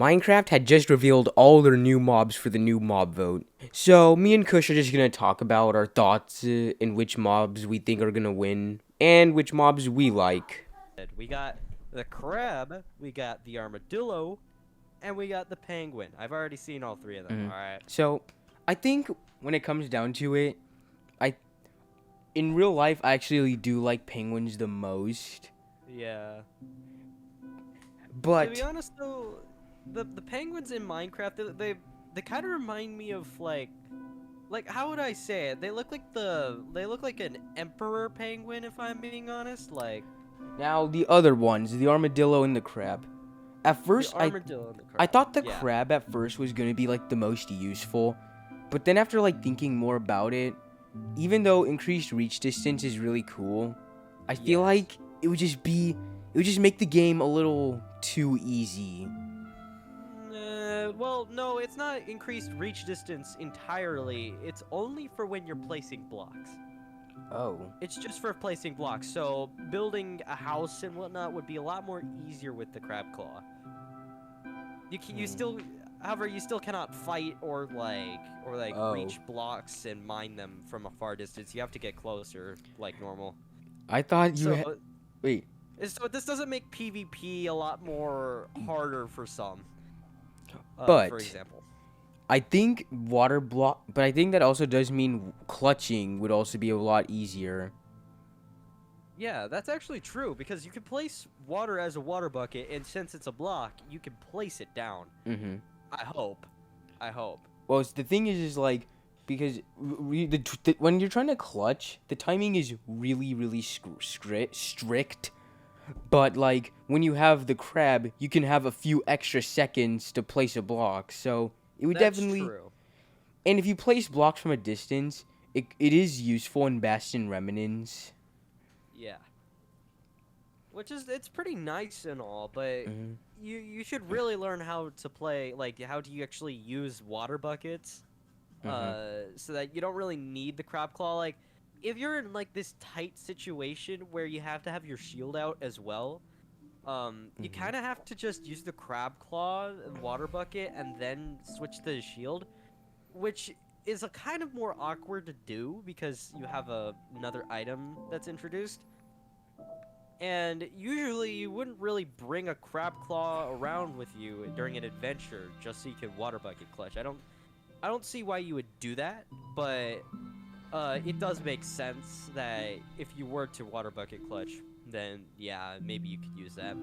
Minecraft had just revealed all their new mobs for the new mob vote. So, me and Kush are just gonna talk about our thoughts in which mobs we think are gonna win and which mobs we like. We got the crab, we got the armadillo, and we got the penguin. I've already seen all three of them. All right. So, I think when it comes down to it, I in real life I actually do like penguins the most. Yeah. To be But honest, though, the penguins in Minecraft, they kind of remind me of like how would I say it? They look like an emperor penguin, if I'm being honest. Like now the other ones, the armadillo and the crab. At the first, armadillo and the I crab. thought the Yeah. crab at first was gonna be like the most useful, but then after like thinking more about it, even though increased reach distance is really cool, I feel Yes. like it would just make the game a little too easy. Well, no, it's not increased reach distance entirely. It's only for when you're placing blocks. Oh. It's just for placing blocks. So building a house and whatnot would be a lot more easier with the crab claw. You still, however, you still cannot fight or Oh. reach blocks and mine them from a far distance. You have to get closer like normal. I thought you So, had wait. so this doesn't make PvP a lot more harder for some. But For example. I think but I think that also does mean clutching would also be a lot easier. Yeah, that's actually true because you can place water as a water bucket, and since it's a block, you can place it down. Mhm. I hope. I hope. Well, the thing is like because when you're trying to clutch, the timing is really strict. But like when you have the crab, you can have a few extra seconds to place a block. So it would That's definitely. true. And if you place blocks from a distance, it is useful in Bastion Remnants. Yeah. Which is it's pretty nice and all, but Mhm. you should really learn how to play how do you actually use water buckets Mhm. so that you don't really need the crab claw. Like if you're in like this tight situation where you have to have your shield out as well, you Mhm. kind of have to just use the crab claw and water bucket and then switch to the shield, which is a kind of more awkward to do because you have another item that's introduced. And usually you wouldn't really bring a crab claw around with you during an adventure just so you can water bucket clutch. I don't see why you would do that, but it does make sense that if you were to water bucket clutch, then yeah, maybe you could use that.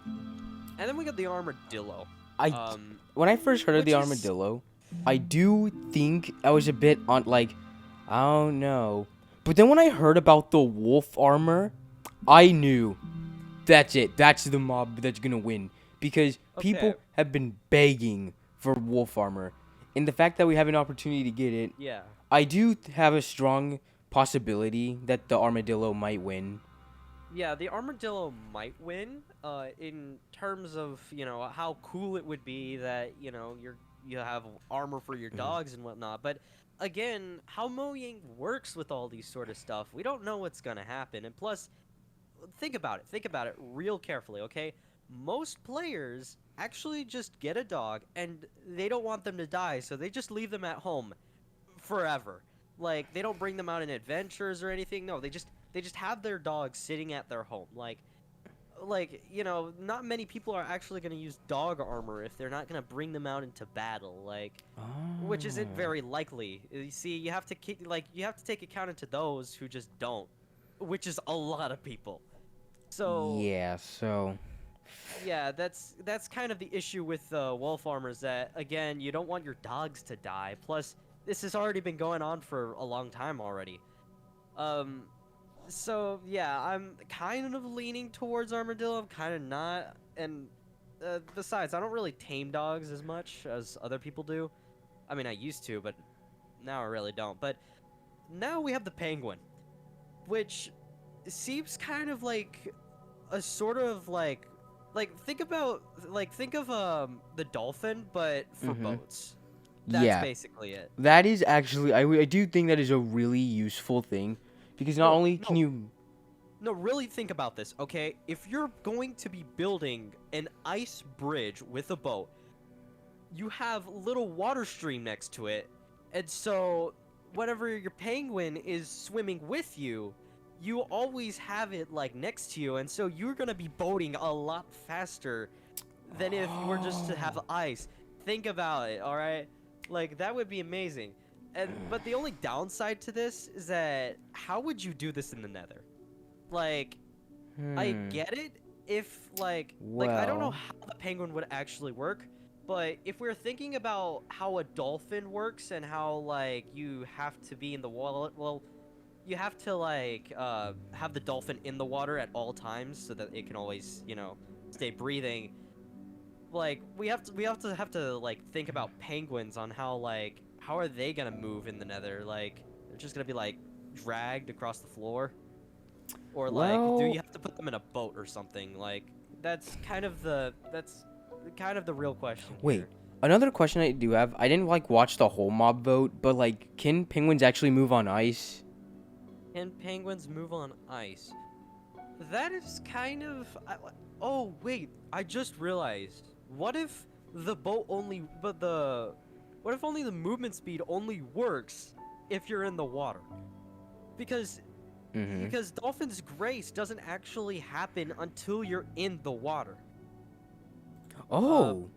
And then we got the armadillo. I Um, when I first heard of which the is armadillo, I do think I was a bit on like I don't know. But then when I heard about the wolf armor, I knew that's it. That's the mob that's gonna win because okay. people have been begging for wolf armor, and the fact that we have an opportunity to get it, Yeah. I do have a strong possibility that the armadillo might win. Yeah, the armadillo might win. In terms of how cool it would be that you have armor for your Mhm. dogs and whatnot. But again, how mowing works with all these sort of stuff, we don't know what's gonna happen. And plus, think about it. Think about it real carefully, okay? Most players actually just get a dog and they don't want them to die, so they just leave them at home forever. Like they don't bring them out in adventures or anything. No, they just have their dog sitting at their home. Not many people are actually going to use dog armor if they're not going to bring them out into battle. Which isn't Oh. very likely. You see, you have to take account into those who just don't, which is a lot of people. So Yeah, so yeah, that's kind of the issue with wolf armors. That again, you don't want your dogs to die. Plus, this has already been going on for a long time already. Um, so yeah, I'm kind of leaning towards armadillo. I'm kind of not, and besides, I don't really tame dogs as much as other people do. I mean, I used to, but now I really don't. But now we have the penguin, which seems kind of like a sort of think of the dolphin but for mhm. boats. That's Yeah. basically it. That is actually I do think that is a really useful thing because not No, only can no, you no, really think about this, okay? If you're going to be building an ice bridge with a boat, you have little water stream next to it, and so whenever your penguin is swimming with you, you always have it like next to you, and so you're gonna be boating a lot faster than if you were just to have ice. Think about it, all right? Like that would be amazing. But the only downside to this is that how would you do this in the Nether? Like, I get it if like I don't know Well, how the penguin would actually work, but if we're thinking about how a dolphin works and how like you have to be in the water, well, you have to like have the dolphin in the water at all times so that it can always, you know, stay breathing. Like we have to like think about penguins on how are they gonna move in the Nether? Like they're just gonna be like dragged across the floor, or like do you well, have to put them in a boat or something? Like that's kind of the real question wait. here. Another question I do have. I didn't like watch the whole mob vote, but like, can penguins actually move on ice? Can penguins move on ice? That is kind of. Oh wait, I just realized. What if the boat only, but the, what if only the movement speed only works if you're in the water? Because Mm-hmm. because dolphin's grace doesn't actually happen until you're in the water. Oh.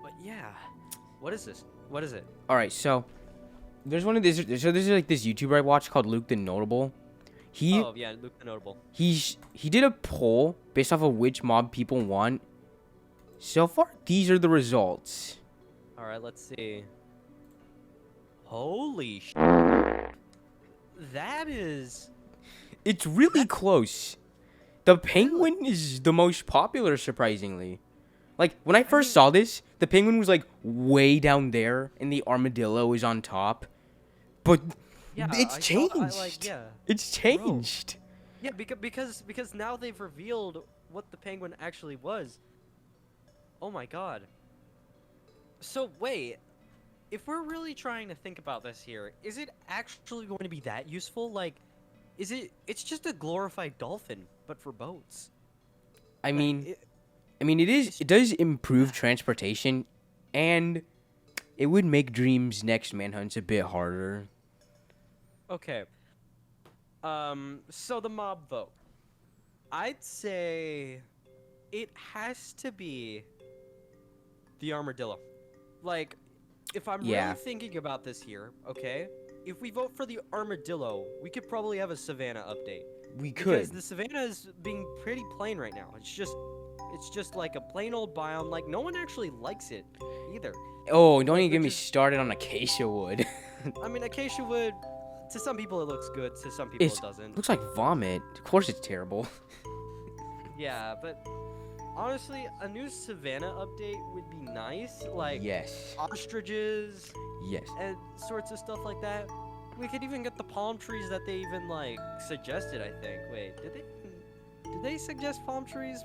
But yeah, what is this? What is it? All right. So there's one of these. So there's like this YouTuber I watch called Luke the Notable. He Oh yeah, Luke the Notable. he did a poll based off of which mob people want. So far, these are the results. All right, let's see. Holy sh! That is. It's really close. The penguin is the most popular, surprisingly. Like, when I first saw this, the penguin was, like, way down there, and the armadillo is on top. But Yeah, it's I changed. saw, yeah. It's changed. Yeah, because now they've revealed what the penguin actually was. Oh my god. So wait, if we're really trying to think about this here, is it actually going to be that useful? Like, it's just a glorified dolphin, but for boats. I Like, mean, it does improve transportation, and it would make Dream's next manhunts a bit harder. okay. So the mob vote. I'd say it has to be the armadillo. Like, if I'm Yeah. really thinking about this here, okay? If we vote for the armadillo, we could probably have a savannah update. We Because could. the savannah is being pretty plain right now. It's just like a plain old biome. Like no one actually likes it either. Oh, don't even get me which is- started on acacia wood. I mean, acacia wood. To some people it looks good. To some people It's- it doesn't. Looks like vomit. Of course it's terrible. Yeah, but honestly, a new savannah update would be nice. Like Yes. ostriches Yes. and sorts of stuff like that. We could even get the palm trees that they even like suggested. I think. Wait, did they suggest palm trees?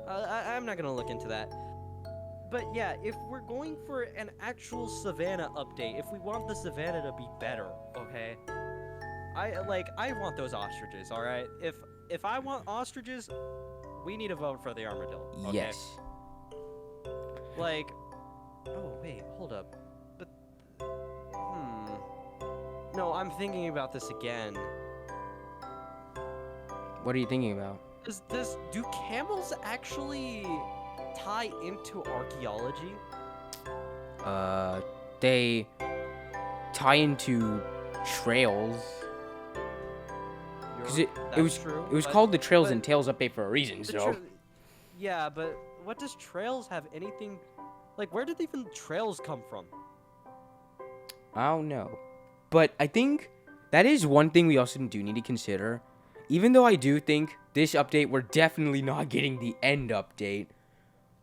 I'm not gonna look into that. But yeah, if we're going for an actual savannah update, if we want the savannah to be better, okay? I want those ostriches, all right? If I want ostriches, we need to vote for the armadillo. Okay? Yes. Like, oh wait, hold up. But no, I'm thinking about this again. What are you thinking about? Do camels actually tie into archaeology? They tie into trails. Cause it was true, it was but- called the Trails but and Tales update for a reason. the So yeah, but what does trails have anything? Like, where did even trails come from? I don't know, but I think that is one thing we also do need to consider. Even though I do think this update we're definitely not getting the end update.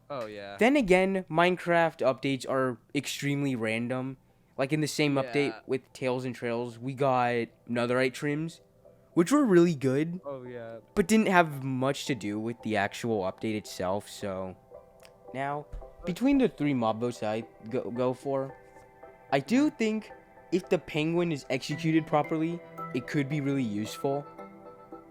Oh yeah. Then again, Minecraft updates are extremely random. Like in the same update Yeah. with Tales and Trails, we got netherite trims, which were really good, Oh yeah. but didn't have much to do with the actual update itself. So now, between the three mob votes I go for, I do think if the penguin is executed properly, it could be really useful.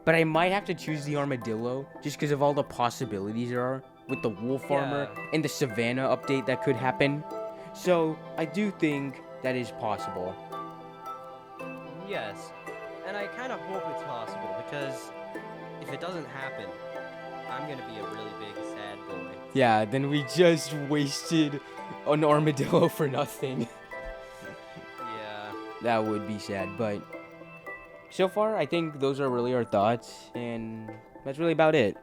But I might have to choose the armadillo just because of all the possibilities there are with the wolf armor Yeah. and the savannah update that could happen. So I do think that is possible. Yes, and I kind of hope it's possible because if it doesn't happen, I'm gonna be a really big sad boy. Yeah, then we just wasted an armadillo for nothing. Yeah. That would be sad, but so far I think those are really our thoughts, and that's really about it.